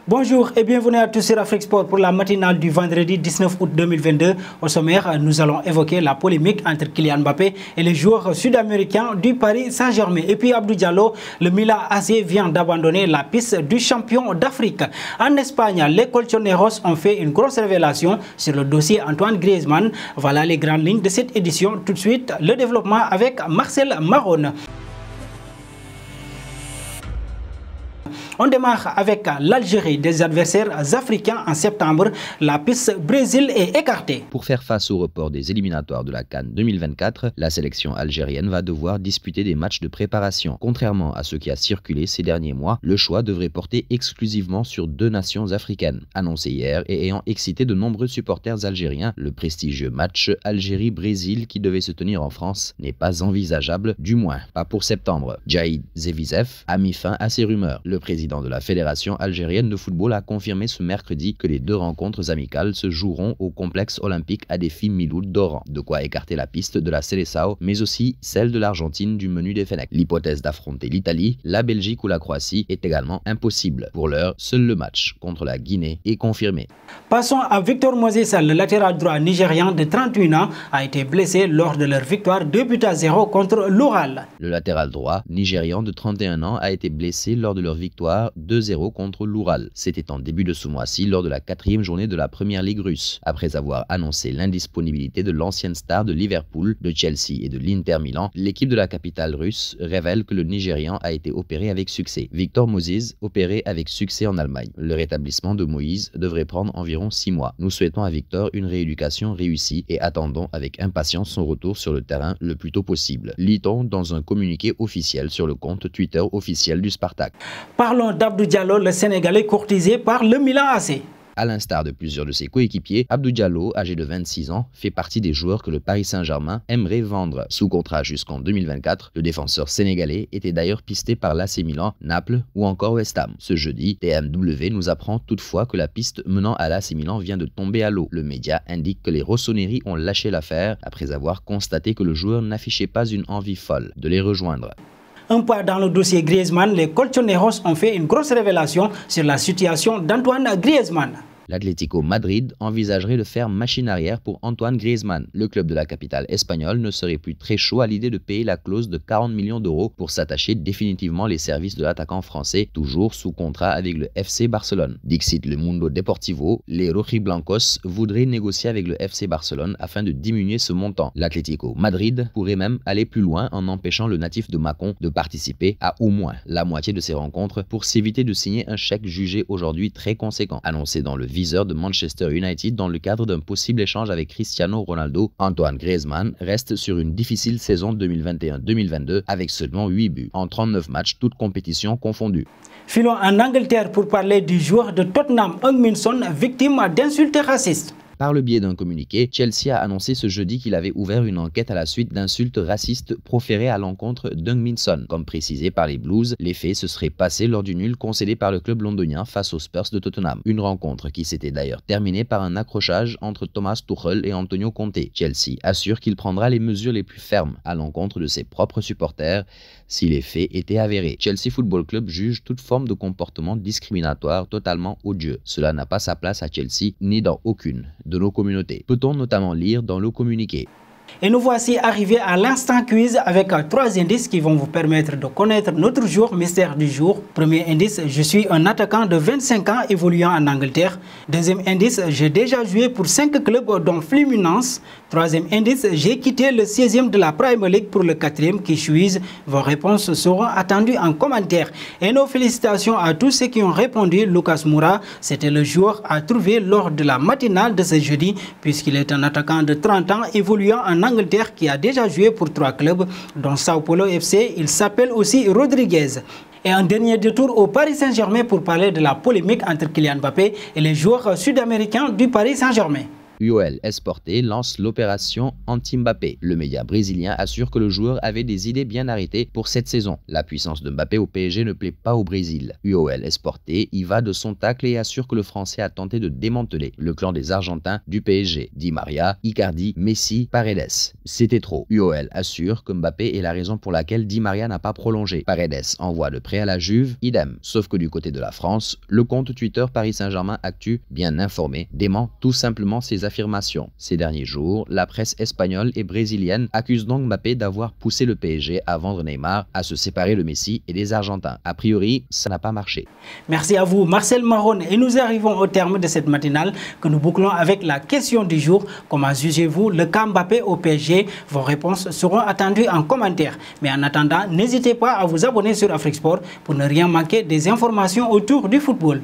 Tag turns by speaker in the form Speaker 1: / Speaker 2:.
Speaker 1: Bonjour et bienvenue à tous sur Afrique Sport pour la matinale du vendredi 19 août 2022. Au sommaire, nous allons évoquer la polémique entre Kylian Mbappé et les joueurs sud-américains du Paris Saint-Germain. Et puis Abdou Diallo, le Milan AC vient d'abandonner la piste du champion d'Afrique. En Espagne, les Colchoneros ont fait une grosse révélation sur le dossier Antoine Griezmann. Voilà les grandes lignes de cette édition. Tout de suite, le développement avec Marcel Marron. On démarre avec l'Algérie des adversaires africains en septembre. La piste Brésil est écartée.
Speaker 2: Pour faire face au report des éliminatoires de la CAN 2024, la sélection algérienne va devoir disputer des matchs de préparation. Contrairement à ce qui a circulé ces derniers mois, le choix devrait porter exclusivement sur 2 nations africaines. Annoncé hier et ayant excité de nombreux supporters algériens, le prestigieux match Algérie-Brésil qui devait se tenir en France n'est pas envisageable, du moins pas pour septembre. Djaïd Zevizev a mis fin à ces rumeurs. Le président de la Fédération algérienne de football a confirmé ce mercredi que les 2 rencontres amicales se joueront au complexe olympique Adéfie Miloud d'Oran. De quoi écarter la piste de la Seleção, mais aussi celle de l'Argentine du menu des Fennecs. L'hypothèse d'affronter l'Italie, la Belgique ou la Croatie est également impossible. Pour l'heure, seul le match contre la Guinée est confirmé.
Speaker 1: Passons à Victor Moses, le latéral droit nigérian de 31 ans, a été blessé lors de leur victoire 2-0 contre l'Oral.
Speaker 2: Le latéral droit nigérian de 31 ans a été blessé lors de leur victoire 2-0 contre l'Oural. C'était en début de ce mois-ci lors de la 4e journée de la Première Ligue russe. Après avoir annoncé l'indisponibilité de l'ancienne star de Liverpool, de Chelsea et de l'Inter Milan, l'équipe de la capitale russe révèle que le Nigérian a été opéré avec succès. Victor Moses, opéré avec succès en Allemagne. Le rétablissement de Moïse devrait prendre environ 6 mois. Nous souhaitons à Victor une rééducation réussie et attendons avec impatience son retour sur le terrain le plus tôt possible. Lit-on dans un communiqué officiel sur le compte Twitter officiel du Spartak.
Speaker 1: Parlons d'Abdou Diallo, le Sénégalais courtisé par le Milan AC.
Speaker 2: À l'instar de plusieurs de ses coéquipiers, Abdou Diallo, âgé de 26 ans, fait partie des joueurs que le Paris Saint-Germain aimerait vendre. Sous contrat jusqu'en 2024, le défenseur sénégalais était d'ailleurs pisté par l'AC Milan, Naples ou encore West Ham. Ce jeudi, TMW nous apprend toutefois que la piste menant à l'AC Milan vient de tomber à l'eau. Le média indique que les Rossoneri ont lâché l'affaire après avoir constaté que le joueur n'affichait pas une envie folle de les rejoindre.
Speaker 1: Un pas dans le dossier Griezmann, les Colchoneros ont fait une grosse révélation sur la situation d'Antoine Griezmann.
Speaker 2: L'Atlético Madrid envisagerait de faire machine arrière pour Antoine Griezmann. Le club de la capitale espagnole ne serait plus très chaud à l'idée de payer la clause de 40 millions d'euros pour s'attacher définitivement les services de l'attaquant français, toujours sous contrat avec le FC Barcelone. Dixit le Mundo Deportivo, les rojiblancos voudraient négocier avec le FC Barcelone afin de diminuer ce montant. L'Atlético Madrid pourrait même aller plus loin en empêchant le natif de Mâcon de participer à au moins la moitié de ses rencontres pour s'éviter de signer un chèque jugé aujourd'hui très conséquent. Annoncé dans le viseur de Manchester United dans le cadre d'un possible échange avec Cristiano Ronaldo, Antoine Griezmann reste sur une difficile saison 2021-2022 avec seulement 8 buts en 39 matchs, toutes compétitions confondues.
Speaker 1: Filons en Angleterre pour parler du joueur de Tottenham, Heung-min Son, victime d'insultes racistes.
Speaker 2: Par le biais d'un communiqué, Chelsea a annoncé ce jeudi qu'il avait ouvert une enquête à la suite d'insultes racistes proférées à l'encontre d'Heung-min Son. Comme précisé par les Blues, les faits se seraient passés lors du nul concédé par le club londonien face aux Spurs de Tottenham. Une rencontre qui s'était d'ailleurs terminée par un accrochage entre Thomas Tuchel et Antonio Conte. Chelsea assure qu'il prendra les mesures les plus fermes à l'encontre de ses propres supporters si les faits étaient avérés. Chelsea Football Club juge toute forme de comportement discriminatoire totalement odieux. Cela n'a pas sa place à Chelsea ni dans aucune de nos communautés. Peut-on notamment lire dans le communiqué.
Speaker 1: Et nous voici arrivés à l'instant quiz avec 3 indices qui vont vous permettre de connaître notre jour mystère du jour. Premier indice, je suis un attaquant de 25 ans évoluant en Angleterre. Deuxième indice, j'ai déjà joué pour 5 clubs dont Fluminense. Troisième indice, j'ai quitté le 16e de la Premier League pour le 4e qui chuise. Vos réponses seront attendues en commentaire. Et nos félicitations à tous ceux qui ont répondu. Lucas Moura, c'était le joueur à trouver lors de la matinale de ce jeudi puisqu'il est un attaquant de 30 ans évoluant en Angleterre qui a déjà joué pour 3 clubs dont Sao Paulo FC. Il s'appelle aussi Rodriguez. Et un dernier détour au Paris Saint-Germain pour parler de la polémique entre Kylian Mbappé et les joueurs sud-américains du Paris Saint-Germain.
Speaker 2: UOL Esporte lance l'opération anti-Mbappé. Le média brésilien assure que le joueur avait des idées bien arrêtées pour cette saison. La puissance de Mbappé au PSG ne plaît pas au Brésil. UOL Esporte y va de son tacle et assure que le Français a tenté de démanteler le clan des Argentins du PSG. Di Maria, Icardi, Messi, Paredes. C'était trop. UOL assure que Mbappé est la raison pour laquelle Di Maria n'a pas prolongé. Paredes envoie le prêt à la Juve, idem. Sauf que du côté de la France, le compte Twitter Paris Saint-Germain Actu, bien informé, dément tout simplement ces affirmations. Ces derniers jours, la presse espagnole et brésilienne accuse donc Mbappé d'avoir poussé le PSG à vendre Neymar, à se séparer de Messi et des Argentins. A priori, ça n'a pas marché.
Speaker 1: Merci à vous, Marcel Maron. Et nous arrivons au terme de cette matinale que nous bouclons avec la question du jour. Comment jugez-vous le cas Mbappé au PSG? Vos réponses seront attendues en commentaire. Mais en attendant, n'hésitez pas à vous abonner sur Afrique Sport pour ne rien manquer des informations autour du football.